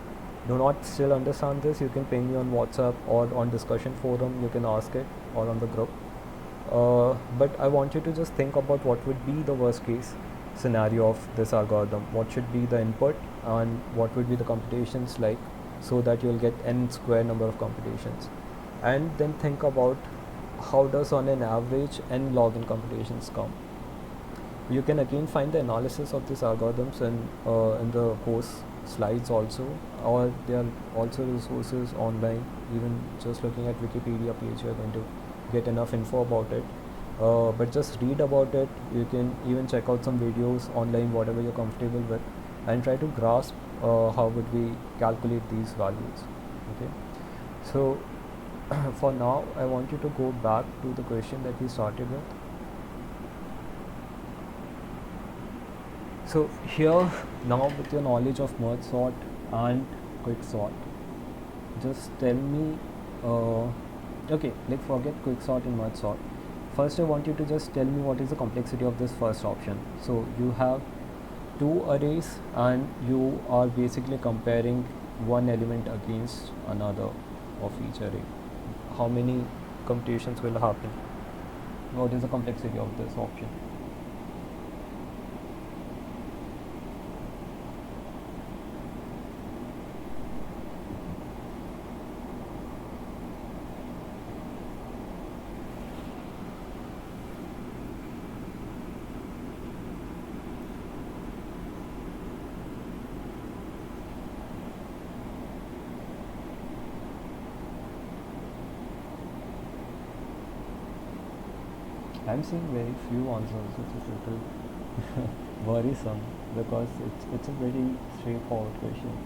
do not still understand this, you can ping me on WhatsApp or on discussion forum, you can ask it, or on the group. But I want you to just think about what would be the worst case scenario of this algorithm, what should be the input and what would be the computations like, so that you'll get n square number of computations. And then think about how does on an average n log n computations come. You can again find the analysis of these algorithms in the course slides also, or there are also resources online. Even just looking at Wikipedia page, you're going to get enough info about it. But just read about it. You can even check out some videos online, whatever you're comfortable with, and try to grasp how would we calculate these values. Okay, so for now I want you to go back to the question that we started with. So here, now with your knowledge of merge sort and quick sort, just tell me, okay, forget quick sort and merge sort. First I want you to just tell me what is the complexity of this first option. So you have two arrays and you are basically comparing one element against another of each array. How many computations will happen? What is the complexity of this option? I'm seeing very few answers, which is a little worrisome, because it's a very straightforward question.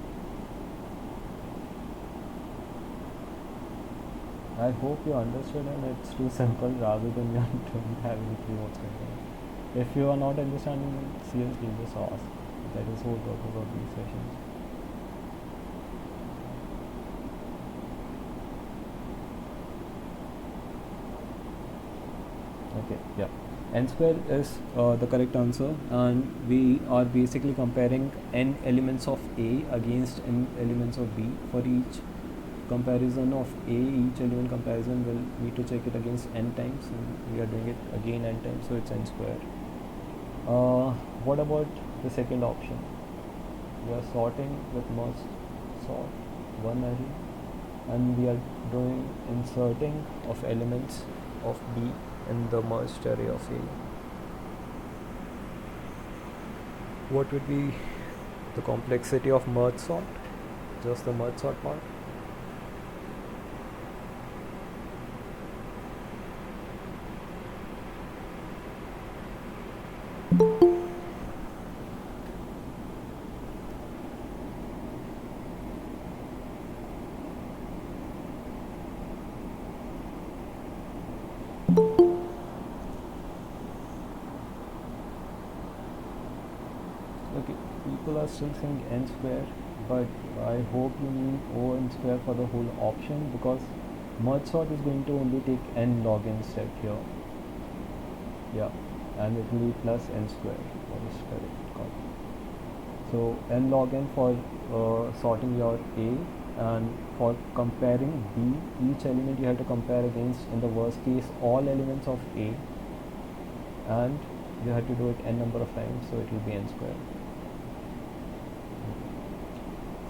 I hope you understood and it's too simple, rather than you don't have any clue what's going on. If you are not understanding, seriously, just ask. That is the whole purpose of these sessions. Okay, yeah. N square is the correct answer, and we are basically comparing n elements of A against n elements of B. For each comparison of A, each element comparison will need to check it against n times, and we are doing it again n times, so it's n square. What about the second option? We are sorting with merge sort one array, and we are doing inserting of elements of B in the merged array of A. What would be the complexity of merge sort? Just the merge sort part. Okay, people are still saying n square, but I hope you mean o n square for the whole option, because merge sort is going to only take n log n step here. Yeah, and it will be plus n square. What is correct? Got it. So n log n for sorting your A, and for comparing B, each element you have to compare against, in the worst case, all elements of A, and you have to do it n number of times, so it will be n square.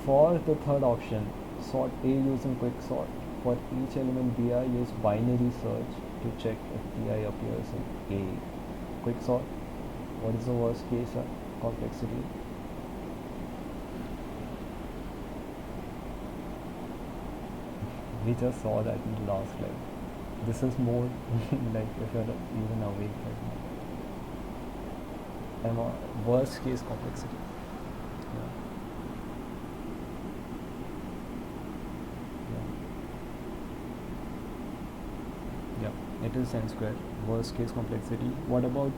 For the third option, sort A using quick sort. For each element BI, use binary search to check if BI appears in A. Quick sort. What is the worst case complexity? We just saw that in the last slide. This is more like if you're even awake right now. Worst case complexity. Yeah. Yeah, it is n square, worst case complexity. What about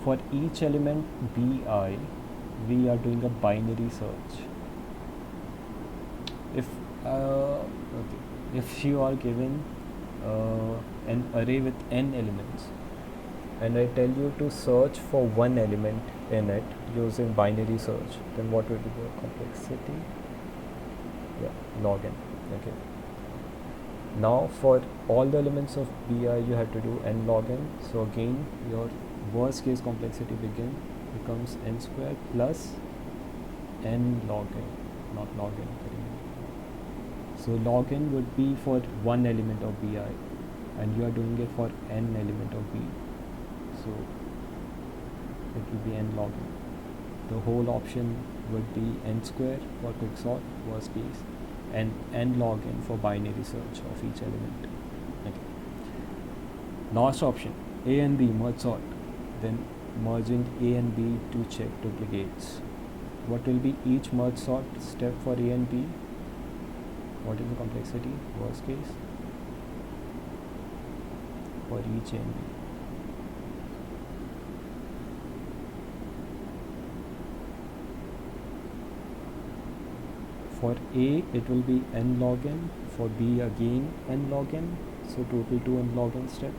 for each element BI, we are doing a binary search. If okay, if you are given an array with n elements, and I tell you to search for one element in it using binary search, then what will be the complexity? Yeah, log n. Okay. Now for all the elements of BI, you have to do n log n. So again, your worst case complexity becomes n square plus n log n, not log n. So log n would be for one element of BI, and you are doing it for n element of B. So it will be n log n. The whole option would be n square for quicksort, worst case, and n log n for binary search of each element. Okay. Last option, A and B merge sort, then merging A and B to check duplicates. What will be each merge sort step for A and B? What is the complexity, worst case, for each A and B? For A, it will be n log n. For B, again n log n. So total 2 n log n step.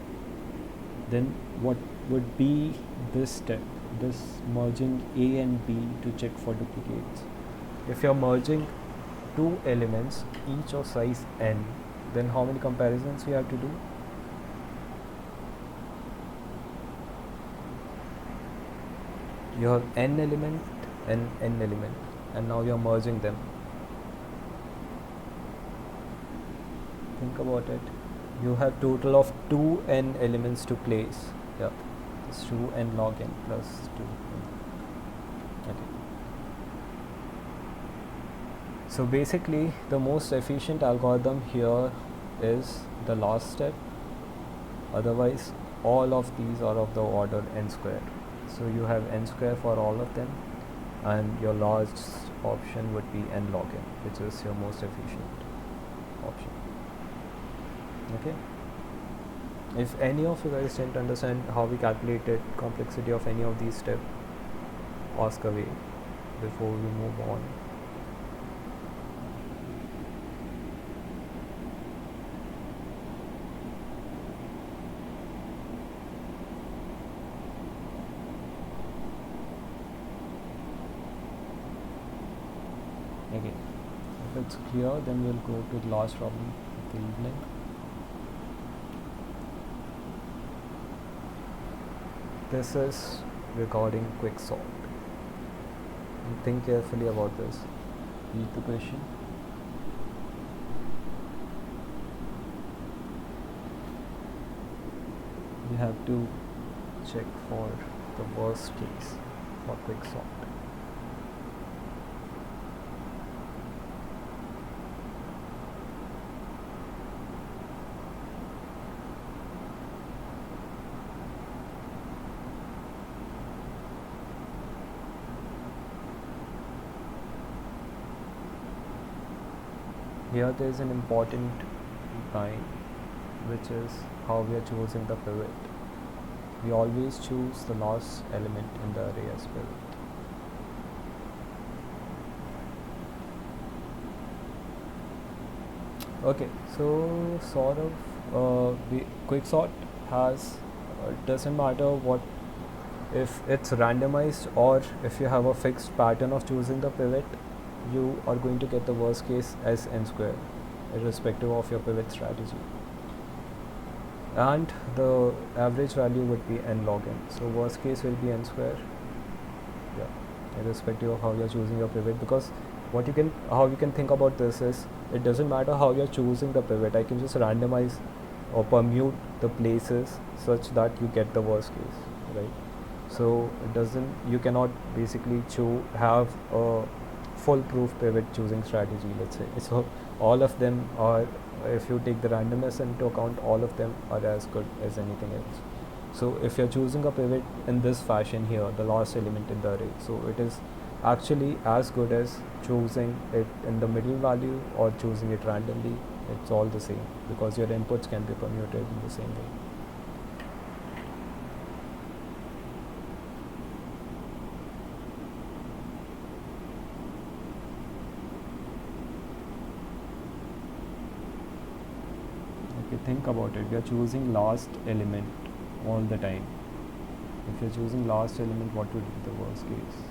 Then what would be this step? This merging A and B to check for duplicates. If you are merging two elements, each of size n, then how many comparisons we have to do? You have n element and n element, and now you are merging them. Think about it. You have total of 2n elements to place. Yeah, it's 2n log n plus 2. Okay. So basically, the most efficient algorithm here is the last step. Otherwise, all of these are of the order n square. So you have n square for all of them, and your last option would be n log n, which is your most efficient option. Okay. If any of you guys didn't understand how we calculated complexity of any of these steps, ask away before we move on. Okay, if it's clear, then we'll go to the last problem of the evening. This is regarding quicksort. And think carefully about this. Read the question. You have to check for the worst case for quicksort. Here there is an important line. which is how we are choosing the pivot. We always choose the last element in the array as pivot. Okay, so sort of the quicksort has doesn't matter what, if it's randomized or if you have a fixed pattern of choosing the pivot, you are going to get the worst case as n square, irrespective of your pivot strategy. And the average value would be n log n. So worst case will be n square, yeah, irrespective of how you're choosing your pivot. Because how you can think about this is, it doesn't matter how you're choosing the pivot. I can just randomize or permute the places such that you get the worst case, right? So you cannot basically have a foolproof pivot choosing strategy, let's say. So all of them are, if you take the randomness into account, all of them are as good as anything else. So if you're choosing a pivot in this fashion here, the last element in the array, so it is actually as good as choosing it in the middle value or choosing it randomly. It's all the same, because your inputs can be permuted in the same way. If you think about it, we are choosing last element all the time. If you're choosing last element, what would be the worst case?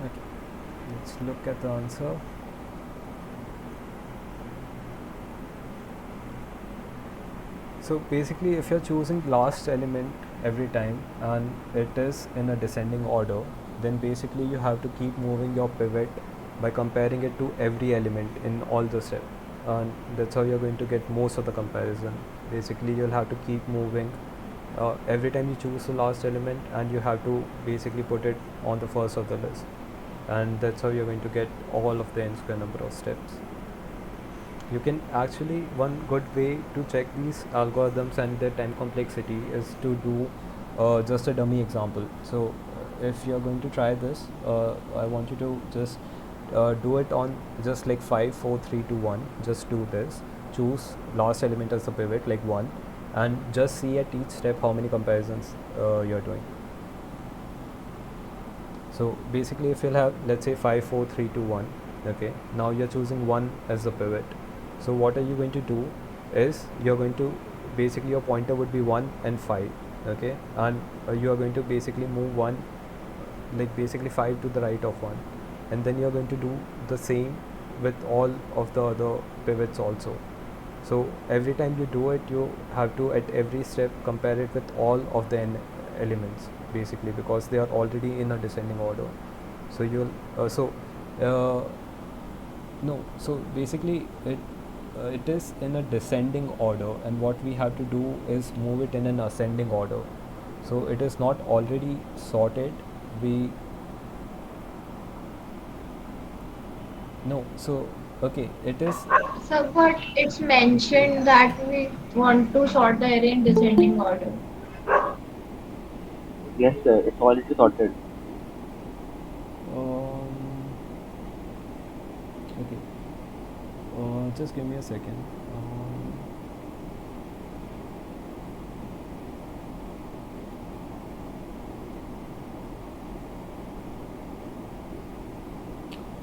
Okay, let's look at the answer. So basically, if you're choosing last element every time and it is in a descending order, then basically you have to keep moving your pivot by comparing it to every element in all the steps, and that's how you're going to get most of the comparison. Basically, you'll have to keep moving every time you choose the last element, and you have to basically put it on the first of the list, and that's how you're going to get all of the n square number of steps. You can actually, one good way to check these algorithms and their time complexity is to do just a dummy example. So if you're going to try this, I want you to just do it on just like 5 4 3 2 1. Just do this, choose last element as the pivot, like 1, and just see at each step how many comparisons you're doing. So basically, if you'll have, let's say, 5 4 3 2 1, okay, now you're choosing 1 as the pivot. So what are you going to do is, you're going to basically, your pointer would be 1 and 5, okay, and you are going to basically move 1, like basically 5 to the right of 1, and then you're going to do the same with all of the other pivots also. So every time you do it, you have to at every step compare it with all of the n elements, basically, because they are already in a descending order. So you'll no, so basically it is in a descending order, and what we have to do is move it in an ascending order. So it is not already sorted. So okay, it is. So, but it's mentioned that we want to sort the array in descending order. Yes, sir. It's already sorted. um, okay, just give me a second.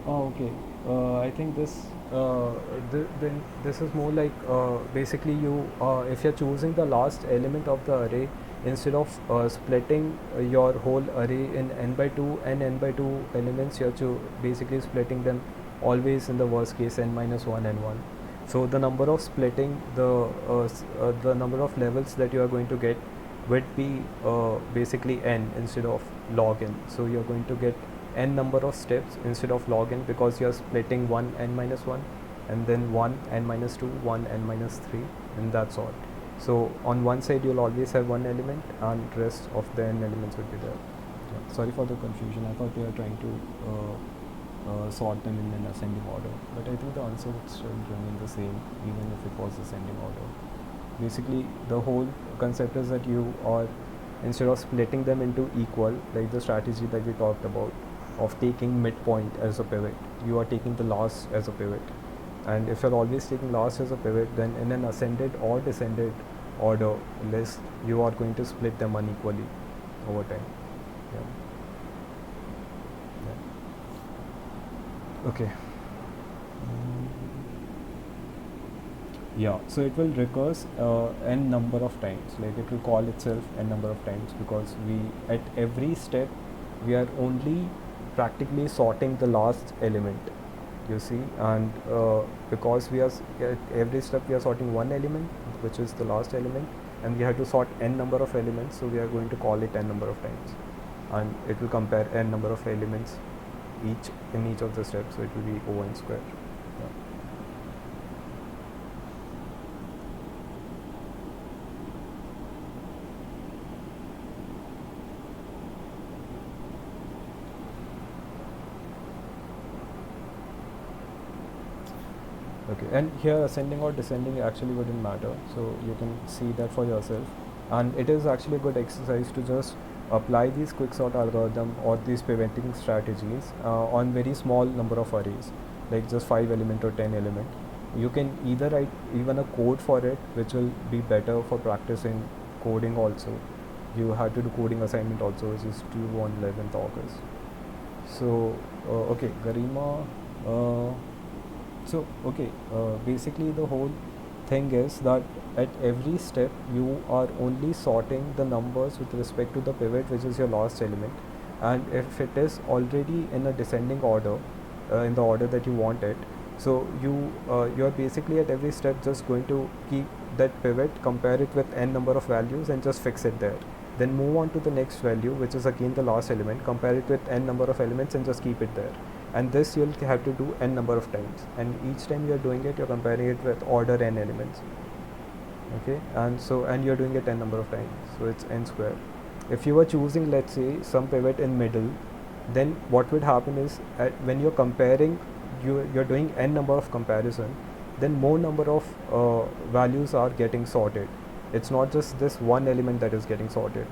Okay. I think then this is more like, basically, if you're choosing the last element of the array, instead of splitting your whole array in n by 2 and n by 2 elements, you're basically splitting them always in the worst case n minus 1 and 1. So the number of splitting, the number of levels that you are going to get would be basically n instead of log n. So you're going to get n number of steps instead of log n, because you're splitting 1 n minus 1 and then 1 n minus 2, 1 n minus 3, and that's all. So on one side you'll always have one element and rest of the n elements would be there. Yeah. Sorry for the confusion. I thought you were trying to sort them in an ascending order, but I think the answer would still remain the same even if it was ascending order. Basically the whole concept is that you are, instead of splitting them into equal, like the strategy that we talked about of taking midpoint as a pivot, you are taking the last as a pivot. And if you're always taking last as a pivot, then in an ascended or descended order list, you are going to split them unequally over time. Yeah. Yeah. Okay. Yeah, so it will recurse n number of times, like it will call itself n number of times, because we at every step we are only practically sorting the last element, you see, and because we are at every step we are sorting one element, which is the last element, and we have to sort n number of elements, so we are going to call it n number of times, and it will compare n number of elements each in each of the steps, so it will be O n square. Yeah. Okay, and here ascending or descending actually wouldn't matter, so you can see that for yourself, and it is actually a good exercise to just apply these quicksort algorithm or these pivoting strategies on very small number of arrays, like just 5 element or 10 element. You can either write even a code for it, which will be better for practicing coding also. You have to do coding assignment also, which is due on 11th August. So okay, Garima. Basically the whole thing is that at every step you are only sorting the numbers with respect to the pivot, which is your last element, and if it is already in a descending order, in the order that you want it, so you are basically at every step just going to keep that pivot, compare it with n number of values and just fix it there, then move on to the next value, which is again the last element, compare it with n number of elements and just keep it there. And this you'll have to do n number of times, and each time you're doing it, you're comparing it with order n elements. Okay, and you're doing it n number of times, so it's n square. If you were choosing, let's say, some pivot in middle, then what would happen is when you're comparing, you're doing n number of comparison, then more number of values are getting sorted. It's not just this one element that is getting sorted.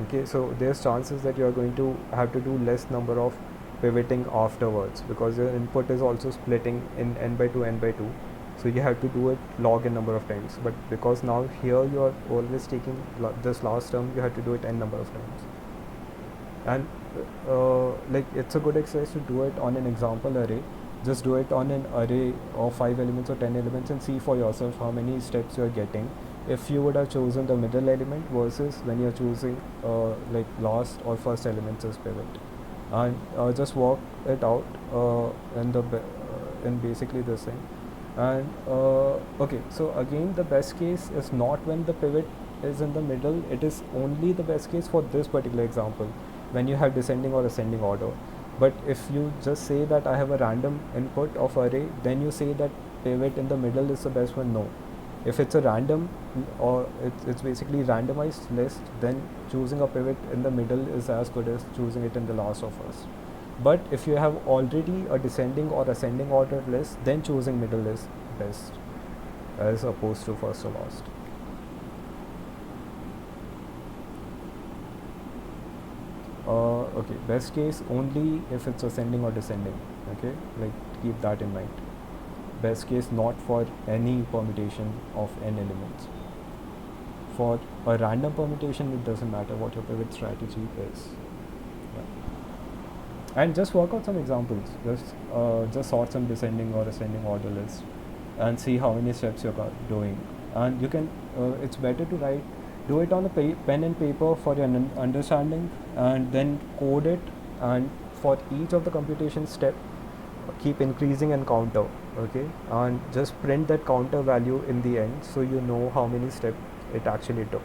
Okay, so there's chances that you're going to have to do less number of pivoting afterwards, because your input is also splitting in n by 2 n by 2, so you have to do it log n number of times, but because now here you are always taking this last term, you have to do it n number of times. And like it's a good exercise to do it on an example array. Just do it on an array of 5 elements or 10 elements and see for yourself how many steps you are getting if you would have chosen the middle element versus when you're choosing like last or first elements as pivot, and just work it out in basically this thing. And okay, so again the best case is not when the pivot is in the middle, it is only the best case for this particular example when you have descending or ascending order. But if you just say that I have a random input of array, then you say that pivot in the middle is the best one. No, if it's a random or it's basically randomized list, then choosing a pivot in the middle is as good as choosing it in the last or first. But if you have already a descending or ascending order list, then choosing middle is best as opposed to first or last. Okay, best case only if it's ascending or descending. Okay, like keep that in mind. Best case not for any permutation of n elements. For a random permutation, it doesn't matter what your pivot strategy is. Yeah. And just work out some examples. Just sort some descending or ascending order list and see how many steps you're doing. And you can. It's better to do it on a pen and paper for your understanding, and then code it. And for each of the computation step, keep increasing and counter, okay, and just print that counter value in the end so you know how many steps it actually took,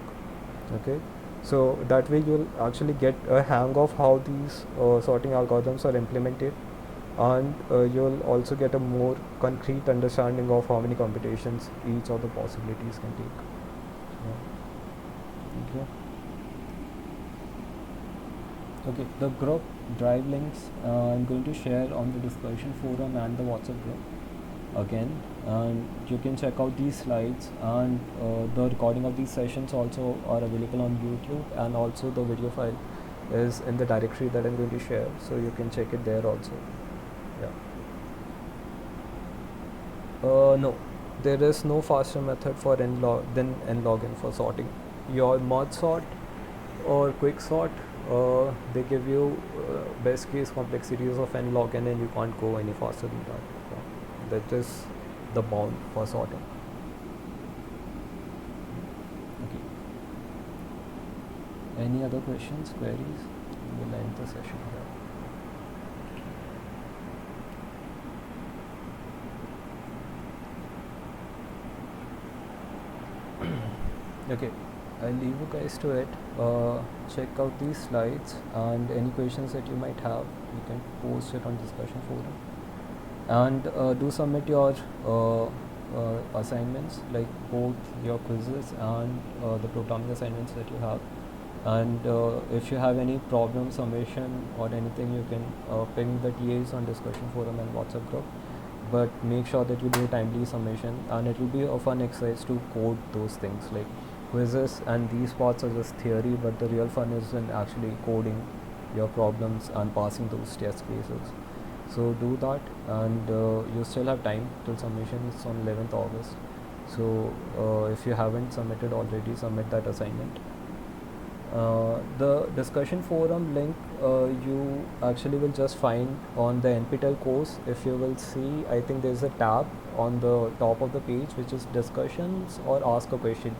okay. So that way you'll actually get a hang of how these sorting algorithms are implemented, and you'll also get a more concrete understanding of how many computations each of the possibilities can take. Yeah. Okay. Okay, the group drive links I'm going to share on the discussion forum and the WhatsApp group again, and you can check out these slides, and the recording of these sessions also are available on YouTube, and also the video file is in the directory that I'm going to share, so you can check it there also. Yeah. No, there is no faster method for than nlogin for sorting. Your merge sort or quick sort, they give you best case complexities of nlogin, and you can't go any faster than that. Yeah. That is the bound for sorting. Okay. Any other questions, queries? We'll end the session here. Okay, I'll leave you guys to it. Check out these slides, and any questions that you might have, you can post it on discussion forum, and do submit your assignments, like both your quizzes and the programming assignments that you have. And if you have any problem summation or anything, you can ping the TAs on discussion forum and WhatsApp group, but make sure that you do timely summation, and it will be a fun exercise to code those things. Like quizzes and these parts are just theory, but the real fun is in actually coding your problems and passing those test cases. So do that, and you still have time till submission. It's on 11th August. So if you haven't submitted already, submit that assignment. The discussion forum link you actually will just find on the NPTEL course. If you will see, I think there's a tab on the top of the page which is discussions or ask a question.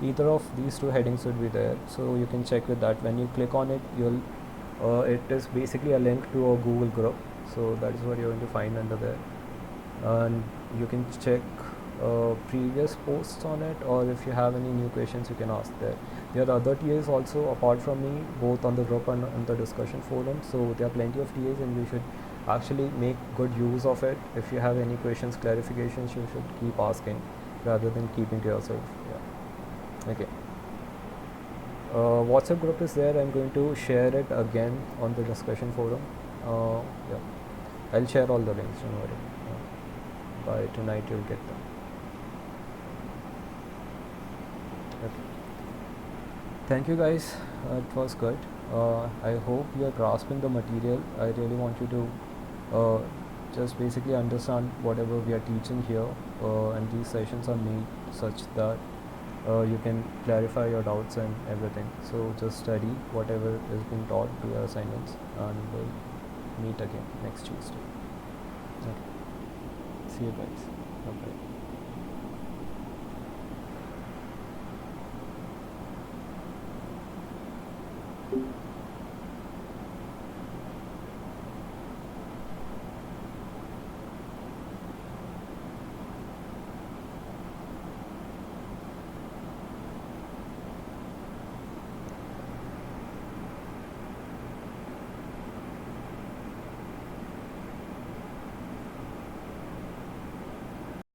Either of these two headings would be there, so you can check with that. When you click on it, you'll it is basically a link to a Google group, so that is what you're going to find under there, and you can check previous posts on it, or if you have any new questions, you can ask there. There are other TAs also apart from me, both on the group and on the discussion forum, so there are plenty of TAs, and you should actually make good use of it. If you have any questions, clarifications, you should keep asking rather than keeping to yourself. Yeah. Okay. WhatsApp group is there. I'm going to share it again on the discussion forum. Yeah, I'll share all the links, don't worry. By tonight you'll get them. Okay. Thank you guys, it was good. I hope you are grasping the material. I really want you to just basically understand whatever we are teaching here, and these sessions are made such that you can clarify your doubts and everything. So just study whatever is being taught, do your assignments, and we'll meet again next Tuesday. Okay. See you guys. Bye-bye.